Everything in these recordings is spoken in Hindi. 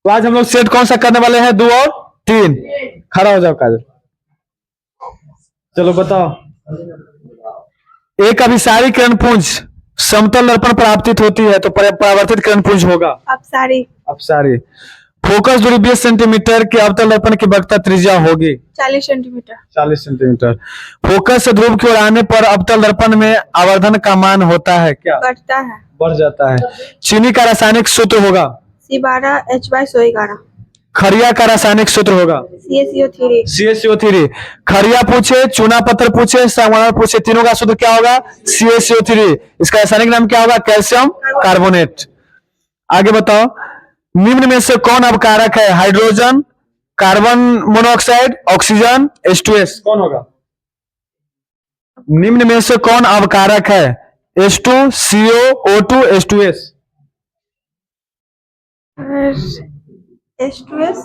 तो आज हम लोग सेट कौन सा करने वाले हैं? 2 और 3। खड़ा हो जाओ काजल। चलो बताओ। एक अभिसारी किरणपुंज समतल दर्पण पर आपतित होती है तो परावर्तित किरणपुंज होगा अपसारी। अपसारी। फोकस दूरी 20 सेंटीमीटर के अवतल दर्पण की वक्रता त्रिज्या होगी 40 सेंटीमीटर। 40 सेंटीमीटर। फोकस से ध्रुव की ओर आने पर अवतल दर्पण में आवर्धन का मान होता है क्या? बढ़ता है। बढ़ जाता है। चीनी का रासायनिक सूत्र होगा C12H/SO11। खरिया का रासायनिक सूत्र होगा CaCO3। CaCO3। खरिया पूछे, चूना पत्थर पूछे, सागवान पूछे, तीनों का सूत्र क्या होगा? CaCO3। इसका रासायनिक नाम क्या होगा? Calcium carbonate. आगे बताओ। निम्न में से कौन अपकारक है? Hydrogen, carbon monoxide, oxygen, H2S। कौन होगा? निम्न में से कौन अपकारक है? H2, CO, O2, H2S।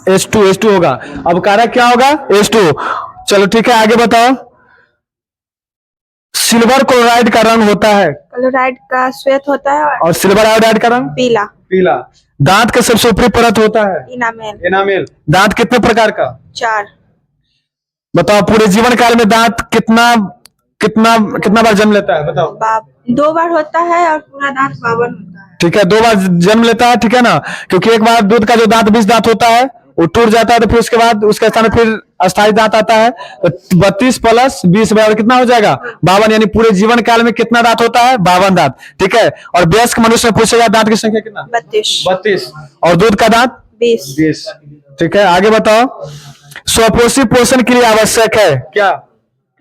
H2 होगा। अपकारक क्या होगा? H2। चलो ठीक है, आगे बताओ। सिल्वर क्लोराइड का रंग होता है? क्लोराइड का श्वेत होता है और सिल्वर आयोडाइड का रंग? पीला। पीला। दांत के सबसे ऊपरी परत होता है? इनामेल। एनामेल। दांत कितने प्रकार का? 4। बताओ। पूरे जीवन काल में दांत कितना कितना कितना बार जन्म लेता है? बताओ। 2 बार होता है और पूरा दांत 52 होता है। ठीक है, 2 बार जन्म लेता है, ठीक है ना? क्योंकि एक बार दूध का जो दांत 20 दांत होता है वो टूट जाता है तो फिर उसके बाद उसके स्थान में फिर अस्थायी दांत आता है। तो 32 प्लस 20 बराबर कितना हो जाएगा? 52। यानी पूरे जीवन काल में कितना दांत होता है? 52 दांत। ठीक है। और वयस्क मनुष्य में पूछेगा दांत की संख्या कितना? 32। और दूध का दांत 20। ठीक है, आगे बताओ। स्वपोषी पोषण के लिए आवश्यक है क्या?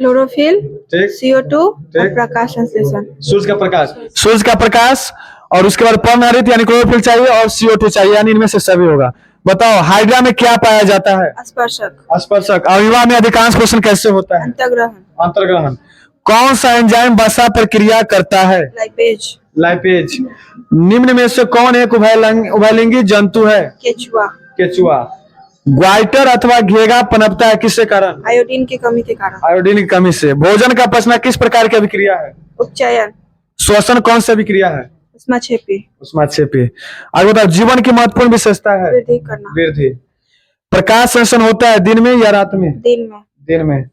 क्लोरोफिल, CO2 और प्रकाश संश्लेषण। सूर्य का प्रकाश। सूर्य का प्रकाश और उसके बाद पर्णहरित यानी क्लोरोफिल चाहिए और CO2 चाहिए, यानी इनमें से सभी होगा। बताओ। हाइड्रा में क्या पाया जाता है? स्पर्शक। स्पर्शक। अविवा में अधिकांश पोषण कैसे होता है? अंतर्ग्रहण। अंतर्ग्रहण। कौन सा एंजाइम वसा पर क्रिया करता है? लाइपेज। लाइपेज। निम्न में से कौन एक उभयलिंगी जंतु है? केचुआ। केचुआ। ग्वाइटर अथवा घेगा पनपता है किसके कारण? आयोडीन की कमी के कारण। आयोडीन की कमी से। भोजन का पचना किस प्रकार की अभिक्रिया है? उपचयन। श्वसन कौन सी अभिक्रिया है? उष्माक्षेपी। आगे बताओ। जीवन की महत्वपूर्ण विशेषता है? वृद्धि करना। वृद्धि। प्रकाश संश्लेषण होता है दिन में या रात में? दिन में।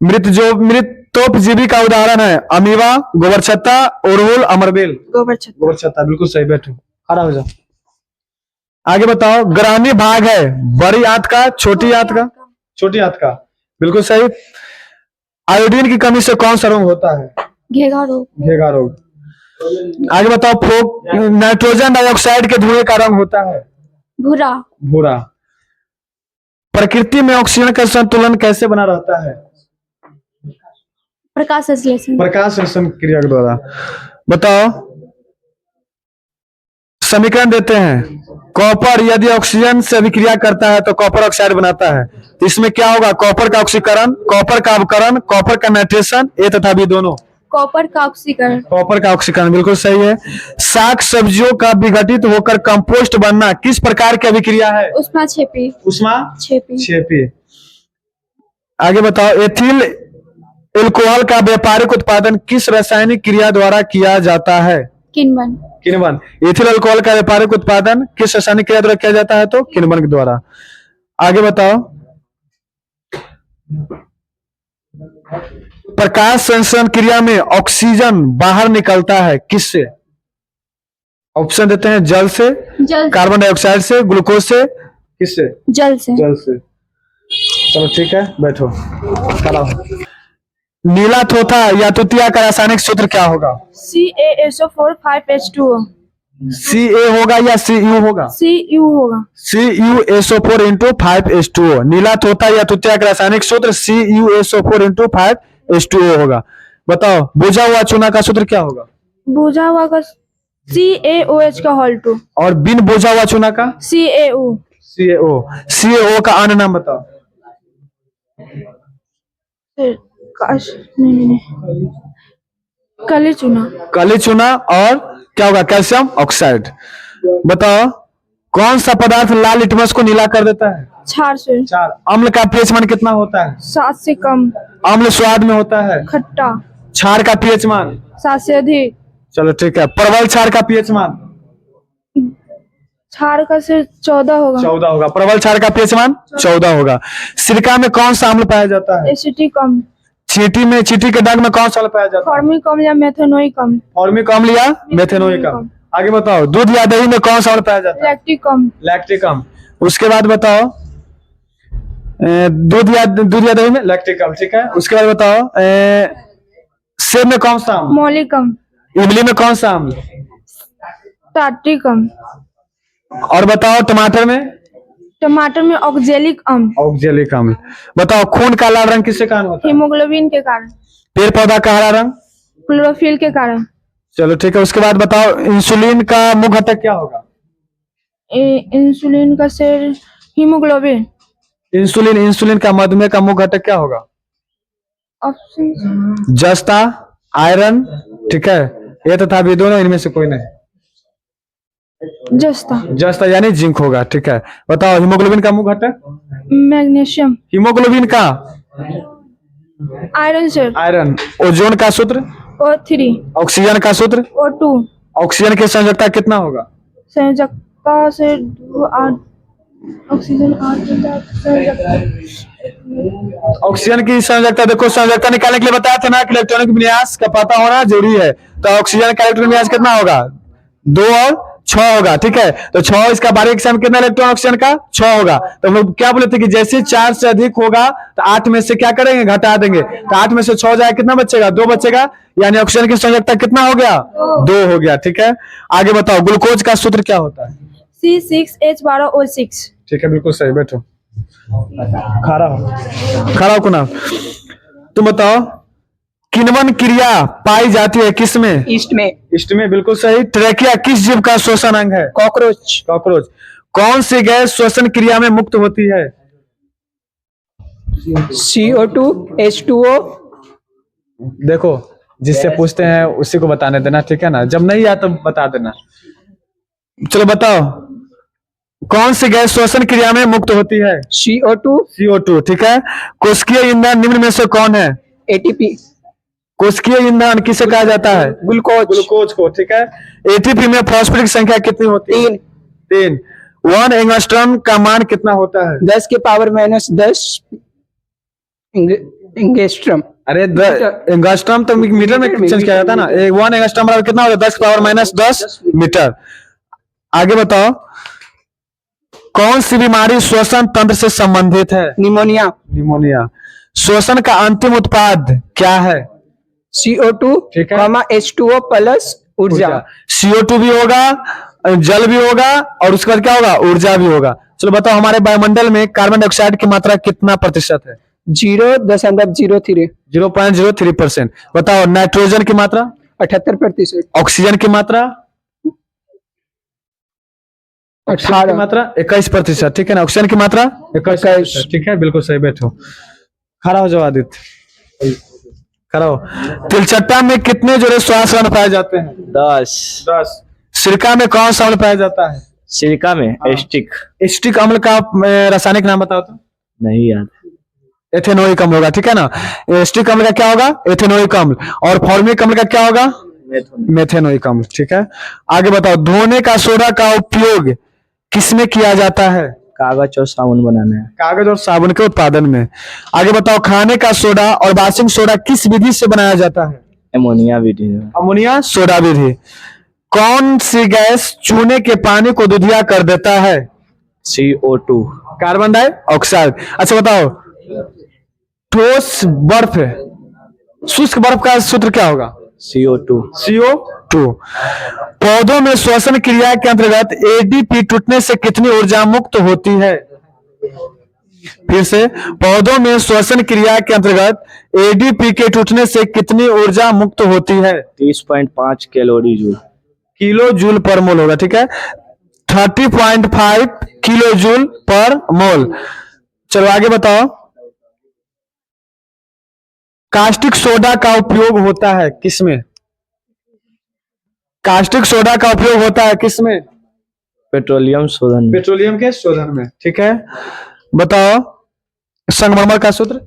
मृतोपजीवी का उदाहरण है? अमीबा, गोबरछत्ता, उड़हुल, अमरबेल। गोबरछत्ता। बिल्कुल सही। बैठो, खड़ा हो जाओ। आगे बताओ। ग्रामी भाग है बड़ी आंत का, छोटी आंत का? छोटी आंत का। बिल्कुल सही। आयोडीन की कमी से कौन सा रोग होता है? घेगा रोग। घेगा रोग। आगे बताओ। नाइट्रोजन डाइऑक्साइड के धुएं का रंग होता है? भूरा। भूरा। प्रकृति में ऑक्सीजन का संतुलन कैसे बना रहता है? प्रकाश संश्लेषण। प्रकाश संश्लेषण क्रिया के द्वारा। बताओ। समीकरण देते हैं। कॉपर यदि ऑक्सीजन से अभिक्रिया करता है तो कॉपर ऑक्साइड बनाता है, तो इसमें क्या होगा? कॉपर का ऑक्सीकरण, कॉपर का अवकरण, कॉपर का नाइट्रेशन, ए तथा बी दोनों। कॉपर का ऑक्सीकरण। कॉपर का ऑक्सीकरण। बिल्कुल सही है। साग सब्जियों का विघटित होकर कंपोस्ट बनना किस प्रकार की अभिक्रिया है? उष्माक्षेपी। उष्माक्षेपी। आगे बताओ। एथिल एल्कोहल का व्यापारिक उत्पादन किस रासायनिक क्रिया द्वारा किया जाता है? किण्वन। एथिल अल्कोहल का व्यापारिक उत्पादन किस रासायनिक क्रिया द्वारा किया जाता है? तो किण्वन के द्वारा। आगे बताओ। प्रकाश संश्लेषण क्रिया में ऑक्सीजन बाहर निकलता है किससे? ऑप्शन देते हैं। जल से, कार्बन डाइऑक्साइड से, ग्लूकोज से, किससे? जल से। चलो ठीक है, बैठो, खड़ा हो। नीला थोथा या तुतिया का रासायनिक सूत्र क्या होगा? CaSO4 5H2O। Ca होगा या Cu होगा? Cu होगा। CuSO4 5H2O। नीला तोता या तुतिया का रासायनिक सूत्र CuSO4 5H2O होगा। बताओ। बुझा हुआ चूना का सूत्र क्या होगा? बुझा हुआ का CaOH का होल 2। और बिन बुझा हुआ चूना का? CaO। CaO का अन्य नाम बताओ। नहीं। काली चूना। और क्या होगा? Calcium oxide. बताओ। कौन सा पदार्थ लाल लिटमस को नीला कर देता है? क्षार से। अम्ल का पीएच मान कितना होता है? 7 से कम। अम्ल स्वाद में होता है? खट्टा। क्षार का पीएच मान? 7 से अधिक। चलो ठीक है। परवल क्षार का पीएच मान? क्षार का से 14 होगा। 14 होगा। प्रबल क्षार का pH मान 14 होगा। सिरका में कौन सा अम्ल पाया जाता है? एसिटिक अम्ल, चींटी के दाग में कौन सा अम्ल पाया जाता है? फॉर्मिक अम्ल या मेथेनोइक अम्ल, फॉर्मिक अम्ल या मेथेनोइक अम्ल। आगे बताओ, दूध या दही में कौन सा अम्ल पाया जाता है? लैक्टिक अम्ल, लैक्टिक अम्ल। उसके बाद बताओ, दूध या दही में लैक्टिक अम्ल, ठीक है। उसके बाद बताओ, सेब में कौन सा अम्ल? मौलिक अम्ल, इमली में कौन सा अम्ल? टार्ट्रिक अम्ल, और बताओ टमाटर में? टमाटर में ऑक्जेलिक अम्ल, ऑक्जेलिक अम्ल। बताओ खून का लाल रंग किसके कारण होता है? हीमोग्लोबिन के कारण, पेड़ पौधा का हरा रंग? क्लोरोफिल के कारण, चलो ठीक है। उसके बाद बताओ, इंसुलिन का मुख्य घटक क्या होगा? इंसुलिन का से हीमोग्लोबिन। इंसुलिन का मधुमेह का मुख्य घटक क्या होगा? ऑप्शन जस्ता, आयरन, ठीक है। ये तथा भी दोनों, इनमें से कोई नहीं। जस्ता यानी जिंक होगा, ठीक है। बताओ हीमोग्लोबिन का मुख्य घटक? मैग्नीशियम, हीमोग्लोबिन का आयरन से आयरन। ओजोन का सूत्र? O3, ऑक्सीजन का सूत्र? O2, ऑक्सीजन की संयोजकता कितना होगा? संयोजकता से ऑक्सीजन 8 संयोजकता। ऑक्सीजन की संयोजकता देखो, संयोजकता निकालने के लिए बताया था ना कि इलेक्ट्रॉनिक विन्यास का पता होना जरूरी है। तो ऑक्सीजन का इलेक्ट्रॉनिक विन्यास कितना होगा? 2 और 6 होगा, ठीक है। तो 6 इसका बारीक से कितना इलेक्ट्रॉन ऑक्सीजन का? 6 होगा। तो हम लोग क्या बोले थे कि जैसे 4 से अधिक होगा तो 8 में से क्या करेंगे? घटा देंगे। तो 8 में से 6 जाए, कितना बचेगा? 2 बचेगा। यानी ऑक्सीजन की संयोजकता कितना हो गया? 2 हो गया, ठीक है। आगे बताओ, ग्लूकोज का सूत्र क्या होता है? C6H12O6। ठीक है, बिल्कुल सही। बैठो, खड़ा हो कुनाल। तुम बताओ, किण्वन क्रिया पाई जाती है किसमें? ईस्ट में। ईस्ट में, बिल्कुल सही। ट्रेकिया किस जीव का श्वसन अंग है? कॉकरोच। कॉकरोच। कौन सी गैस श्वसन क्रिया में मुक्त होती है? CO2, H2O। देखो, जिससे पूछते हैं उसी को बताने देना, ठीक है ना। जब नहीं आया तो बता देना। चलो बताओ, कौन सी गैस श्वसन क्रिया में मुक्त होती है? CO2, CO2, ठीक है। कोशिकीय ईंधन निम्न में से कौन है? ATP। कोशिकीय ईंधन किसे कहा जाता है? ग्लूकोज। ग्लूकोज को, ठीक है। एटीपी में फॉस्फेट संख्या कितनी होती है? 3। 1 एंगस्ट्रॉम का मान कितना होता है? 10 के पावर -10 एंगस्ट्रॉम। अरे एंगस्ट्रॉम तो मीटर में चेंज किया जाता है ना। 1 एंगस्ट्रॉम बराबर कितना होता है? 10 की पावर -10 मीटर। आगे बताओ, कौन सी बीमारी श्वसन तंत्र से संबंधित है? निमोनिया। निमोनिया। श्वसन का अंतिम उत्पाद क्या है? CO2, ठीक है। H2O प्लस ऊर्जा। CO2 भी होगा, जल भी होगा, और उसके बाद क्या होगा? ऊर्जा भी होगा। चलो बताओ, हमारे वायुमंडल में कार्बन डाइऑक्साइड की मात्रा कितना प्रतिशत है? 0.03। 0.03%। बताओ नाइट्रोजन की मात्रा? 78%। ऑक्सीजन की मात्रा? 18। मात्रा 21%, ठीक है ना। ऑक्सीजन की मात्रा 21%, ठीक है, बिल्कुल सही। बैठो, खड़ा हो जाओ आदित्य, खड़ा हो। तिलचट्टा में कितने जोड़े श्वास अम्ल पाए जाते हैं? 10। सिरका में कौन सा अम्ल पाया जाता है? सिरका में एस्टिक। एस्टिक अम्ल का रासायनिक नाम बताओ तो। नहीं याद। एथेनोइक अम्ल होगा, ठीक है ना। एस्टिक अम्ल का क्या होगा? एथेनोइक अम्ल। और फॉर्मिक अम्ल का क्या होगा? मेथेनोइक अम्ल, ठीक है। आगे बताओ, धोने का सोडा का उपयोग किसमें किया जाता है? कागज और साबुन बनाने में। कागज और साबुन के उत्पादन में। आगे बताओ, खाने का सोडा और वाशिंग सोडा किस विधि से बनाया जाता है? अमोनिया विधि में। अमोनिया सोडा विधि। कौन सी गैस चूने के पानी को दुधिया कर देता है? CO2। Carbon dioxide. अच्छा बताओ, ठोस बर्फ, शुष्क बर्फ का सूत्र क्या होगा? CO2। CO2। पौधों में श्वसन क्रिया के अंतर्गत एडीपी टूटने से कितनी ऊर्जा मुक्त होती है? फिर से, पौधों में श्वसन क्रिया के अंतर्गत एडीपी के टूटने से कितनी ऊर्जा मुक्त होती है? 30.5 कैलोरी जूल। किलो जूल पर मोल होगा, ठीक है। 30.5 किलो जूल पर मोल। चलो आगे बताओ, कास्टिक सोडा का उपयोग होता है किसमें? कास्टिक सोडा का उपयोग होता है किसमें? पेट्रोलियम शोधन में। पेट्रोलियम के शोधन में, ठीक है। बताओ, संगमरमर का सूत्र?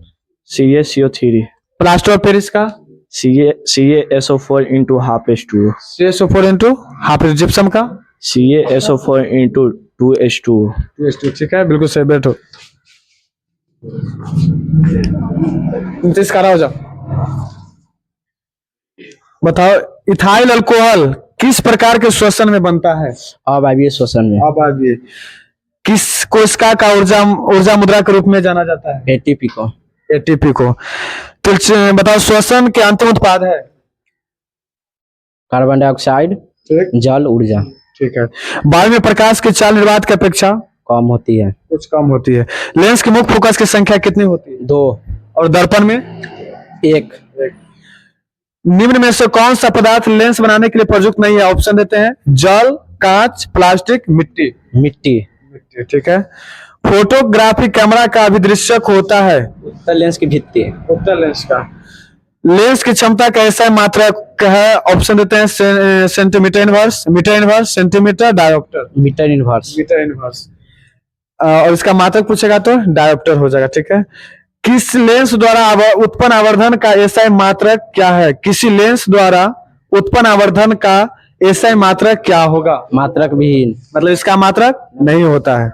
CaCO3। प्लास्टर ऑफ पेरिस का? CaSO4 × ½ H2O। CaSO4 × ½ जिप्सम का? CaSO4 into 2H2O. ठीक है, बिल्कुल सही, बैठो। 29 खड़ा हो जाओ। बताओ, इथाइल अल्कोहल किस प्रकार के श्वसन में बनता है? अवायवीय श्वसन में। अब आगे किस कोशिका का ऊर्जा मुद्रा के रूप में जाना जाता है? ATP को। एटीपी को। तो बताओ, श्वसन के अंतिम उत्पाद है? कार्बन डाइऑक्साइड, ठीक, जल, ऊर्जा। ठीक है। वायु में प्रकाश की चाल निर्वात की अपेक्षा कम होती है। कुछ कम होती है। लेंस की मुख्य फोकस की संख्या कितनी होती है? 2। और दर्पण में? 1। निम्न में से कौन सा पदार्थ लेंस बनाने के लिए प्रयुक्त नहीं है? ऑप्शन देते हैं: जल, कांच, प्लास्टिक, मिट्टी। मिट्टी। मिट्टी, ठीक है। फोटोग्राफी कैमरा का अभिदृश्यक होता है? उत्तल लेंस की भित्ति। उत्तल लेंस का। लेंस की क्षमता का ऐसा मात्रक है? ऑप्शन देते हैं: centimetre inverse, metre inverse, centimetre, dioptre. Metre inverse. Metre inverse. और इसका मात्रक पूछेगा तो डायोप्टर हो जाएगा, ठीक है। किस लेंस द्वारा उत्पन्न आवर्धन का एसआई मात्रक क्या है? किसी लेंस द्वारा उत्पन्न आवर्धन का एसआई मात्रक क्या होगा? मात्रक विहीन। मतलब इसका मात्रक नहीं होता है।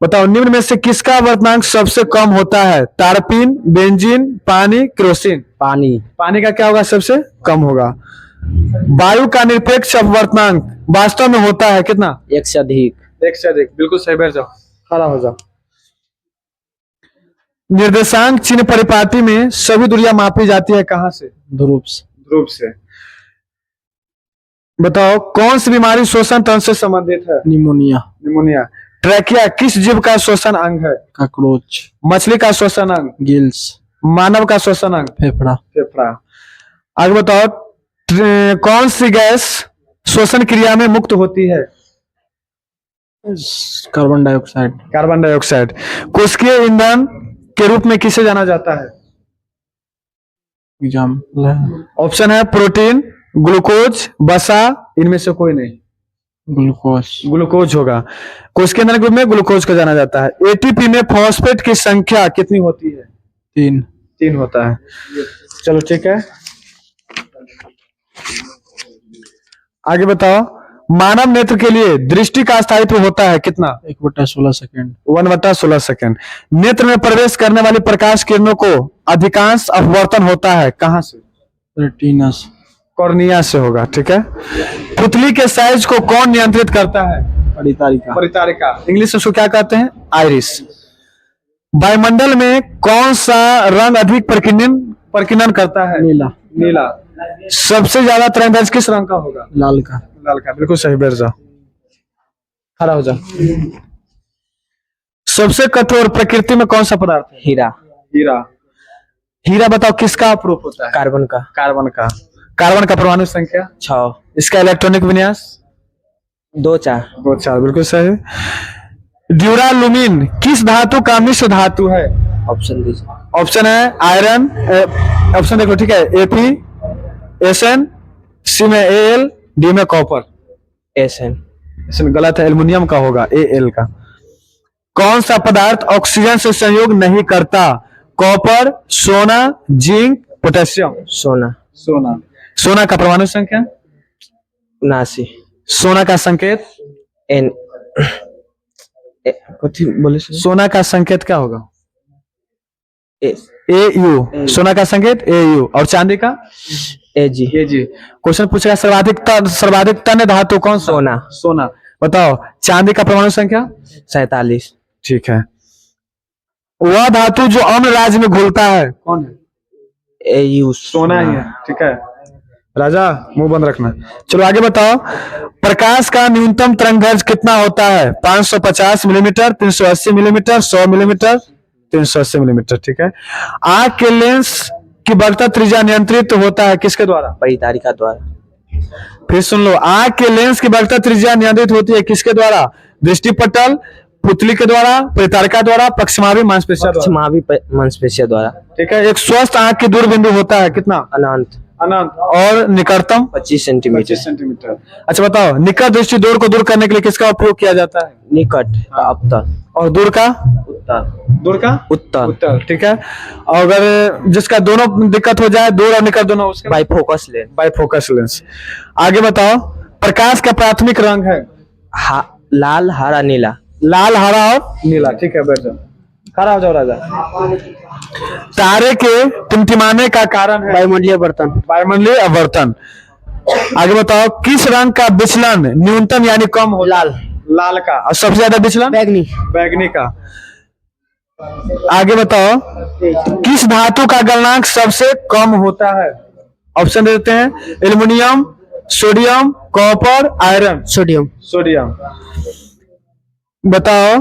बताओ, निम्न में से किसका वर्तनांक सबसे कम होता है? टारपीन, बेंजीन, पानी, केरोसिन। पानी। पानी का क्या होगा? सबसे कम होगा। वायु का निरपेक्ष अपवर्तनांक वास्तव में होता है कितना? 1 से अधिक। 1 से अधिक, बिल्कुल सही। बैठ जाओ, खड़ा हो जाओ। निर्देशांक चिन्ह परिपाटी में सभी दूरियां मापी जाती है कहां से? ध्रुव से। ध्रुव से। बताओ, कौन सी बीमारी श्वसन तंत्र से संबंधित है? निमोनिया। निमोनिया। ट्रैकिया किस जीव का श्वसन अंग है? कॉकरोच। मछली का श्वसन अंग? गिल्स। मानव का श्वसन अंग? फेफड़ा। फेफड़ा। आगे बताओ, कौन सी गैस श्वसन क्रिया में मुक्त होती है? Carbon dioxide. Carbon dioxide. कोशिकीय ईंधन के रूप में किसे जाना जाता है? ऑप्शन है: प्रोटीन, ग्लूकोज, वसा, इनमें से कोई नहीं। ग्लूकोज। ग्लूकोज होगा। कोशिकीय ईंधन के रूप में ग्लूकोज को जाना जाता है। एटीपी में फॉस्फेट की संख्या कितनी होती है? 3। 3 होता है। चलो, ठीक है। आगे बताओ, मानव नेत्र के लिए दृष्टि का स्थायित्व होता है कितना? 1/16 सेकंड। 1/16 सेकंड। नेत्र में प्रवेश करने वाली प्रकाश किरणों को अधिकांश अपवर्तन होता है कहां से? रेटिना से। कॉर्निया से होगा, ठीक है। पुतली के साइज को कौन नियंत्रित करता है? परितारिका। परितारिका। इंग्लिश में उसको क्या कहते हैं? आइरिस। वायुमंडल में कौन सा रंग अधिक प्रकीर्णन करता है? नीला। नीला। सबसे ज्यादा तरंगदैर्घ्य किस रंग का होगा? लाल का। लाल का, बिल्कुल सही। बैठ जाओ, खड़ा हो जाओ। सबसे कठोर प्रकृति में कौन सा पदार्थ है? हीरा। हीरा। हीरा बताओ किसका अप्रूप होता है? कार्बन का। कार्बन का। कार्बन का परमाणु संख्या 6। इसका इलेक्ट्रॉनिक विन्यास 2-4। 2-4, बिल्कुल सही। ड्यूरालुमिन किस धातु का मिश्र धातु है? ऑप्शन दीजिए। ऑप्शन है: आयरन, ऑप्शन देखो, ठीक है, एपी, एसएन, सी में एल, डी में कॉपर। एसएन। एसएन गलत है, एल्युमिनियम का होगा, एएल का। कौन सा पदार्थ ऑक्सीजन से संयोग नहीं करता? कॉपर, सोना, जिंक, पोटेशियम। सोना। सोना। सोना का परमाणु संख्या 79। सोना का संकेत एन कथी बोले? सोना का संकेत क्या होगा? एस। एयू। सोना का संकेत एयू। और चांदी का? एजी। एजी। क्वेश्चन पूछेगा सर्वाधिक तन्य धातु कौन सा? सोना। सोना। बताओ, चांदी का परमाणु संख्या? 47। ठीक है। वह धातु जो अम्ल राज्य में घुलता है कौन है? एयू। सोना ही है, ठीक है। राजा, मुंह बंद रखना। चलो आगे बताओ, प्रकाश का न्यूनतम तरंगदैर्घ्य कितना होता है? 550 मिलीमीटर, 380 मिलीमीटर, 100 मिलीमीटर, 380 मिलीमीटर, ठीक है। आंख के लेंस की बढ़ता त्रिज्या नियंत्रित होता है किसके द्वारा? परितारिका द्वारा। फिर सुन लो, आंख के लेंस की बढ़ता त्रिज्या नियंत्रित होती है किसके द्वारा? दृष्टिपटल, पुतली के द्वारा, परितारिका द्वारा, पक्षमावी मांसपेशियों द्वारा। पक्षमावी मांसपेशियों द्वारा, ठीक है। एक स्वस्थ आंख की दूर बिंदु होता है कितना? अनंत। अनंत। और निकटतम 25 सेंटीमीटर। 25 सेंटीमीटर। अच्छा बताओ, निकट दृष्टि दूर को दूर करने के लिए किसका उपयोग किया जाता है? निकट का अवतल। और दूर का? उत्तल। दूर का? उत्तल। उत्तल, ठीक है। और अगर जिसका दोनों दिक्कत हो जाए, दूर और निकट दोनों, उसका बाइफोकस लेंस। बाइफोकस लेंस। आगे बताओ, प्रकाश का प्राथमिक रंग है? लाल हरा नीला। लाल हरा और नीला, ठीक है बैठ जाओ, खड़ा हो जाओ राजा। तारे के टिमटिमाने का कारण है वायुमंडलीय बर्तन। वायुमंडलीय आवर्तन। आगे बताओ किस रंग का विचलन न्यूनतम यानी कम हो? लाल। लाल का। और सबसे ज्यादा विचलन? बैगनी। बैगनी का। आगे बताओ किस धातु का गलनांक सबसे कम होता है? ऑप्शन देते हैं aluminium, sodium, copper, iron. Sodium. Sodium. बताओ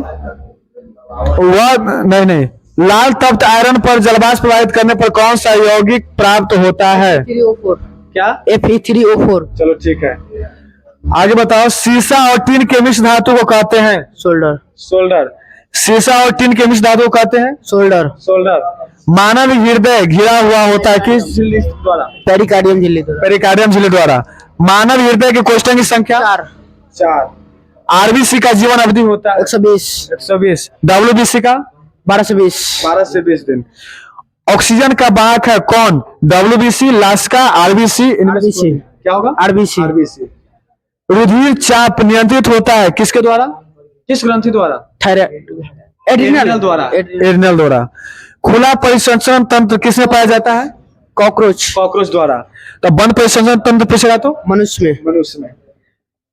वह नहीं लाल तप्त आयरन पर जलवाष्प प्रभावित करने पर कौन सा यौगिक प्राप्त होता है? क्या? Fe3O4। चलो ठीक है। आगे बताओ सीसा और टिन के मिश्र धातु को कहते हैं? सोल्डर। सोल्डर। सीसा और टिन के मिश्र धातु को कहते हैं? सोल्डर। सोल्डर। मानव हृदय घिरा हुआ होता है किस झिल्ली द्वारा? पेरिकार्डियम झिल्ली द्वारा। पेरिकार्डियम झिल्ली द्वारा। मानव हृदय के कोष्ठक की संख्या? 4। आरबीसी का जीवन अवधि होता है? 120। डब्ल्यूबीसी का? 1220। 12 से 20 दिन। ऑक्सीजन का वाहक है कौन? डब्ल्यूबीसी, लास्का, आरबीसी? आरबीसी। क्या होगा? आरबीसी। आरबीसी। रुधिर चाप नियंत्रित होता है किसके द्वारा? किस ग्रंथि द्वारा? एड्रिनल द्वारा। एड्रिनल द्वारा। खुला परिसंचरण तंत्र किसमें पाया जाता है? कॉकरोच। कॉकरोच द्वारा। तो बंद परिसंचरण तंत्र पूछेगा तो? मनुष्य में। मनुष्य में।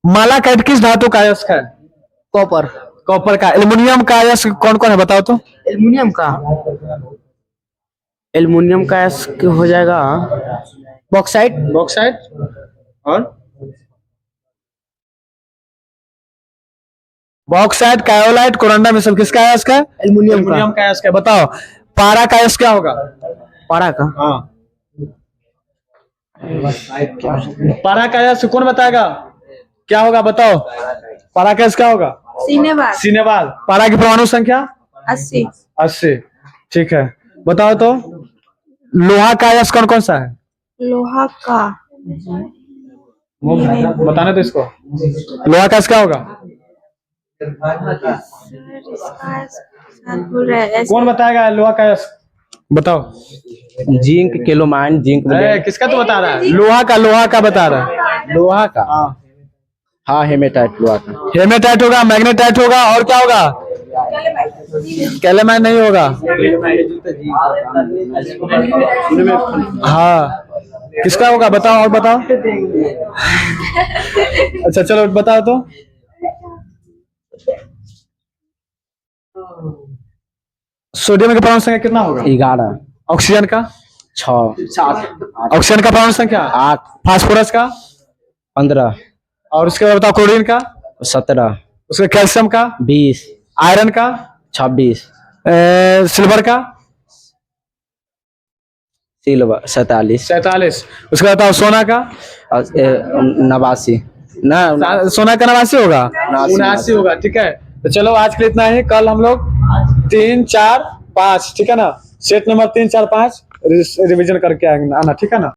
मालाकाइट किस धातु का अयस्क है? कॉपर। कॉपर का। एल्युमिनियम का अयस्क कौन कौन है बताओ तो? एल्युमिनियम का अयस्क हो जाएगा बॉक्साइट। बॉक्साइट और बॉक्साइट, कायोलाइट, कोरंडा में सब किसका अयस्क है? एल्युमिनियम का अयस्क है। बताओ पारा का अयस्क क्या होगा? पारा का। हाँ पारा का अयस्क कौन बताएगा क्या होगा? बताओ पारा का अयस्क क्या होगा? सीनेवाल। सीनेवाल। पारा की परमाणु संख्या? 80। 80। ठीक है बताओ तो लोहा का अयस्क कौन कौन सा है? लोहा का बताने तो इसको। लोहा का अयस्क क्या होगा? कौन बताएगा लोहा का अयस्क? बताओ। Zinc, calamine, zinc. किसका तो बता रहा है? लोहा का बता रहा है। लोहा का। हाँ हेमेटाइट लोहा का। हेमेटाइट होगा, मैग्नेटाइट होगा और क्या होगा? कैलेमाइन नहीं होगा। हाँ किसका होगा बताओ और बताओ। अच्छा चलो बताओ तो। सोडियम का परमाणु संख्या कितना होगा? 11। ऑक्सीजन का? 6। ऑक्सीजन का परमाणु संख्या? 8। फास्फोरस का? 15। और उसके बाद बताओ क्लोरीन का? 17। उसके कैल्शियम का? 20। आयरन का? 26। सिल्वर का? सिल्वर 47। 47। उसके बाद बताओ सोना का? 89 ना। सोना का 89 होगा? 79 होगा। ठीक है तो चलो आज के लिए इतना ही। कल हम लोग 3, 4, 5 ठीक है ना, सेट नंबर 3, 4, 5 रिवीजन करके आना ठीक है ना।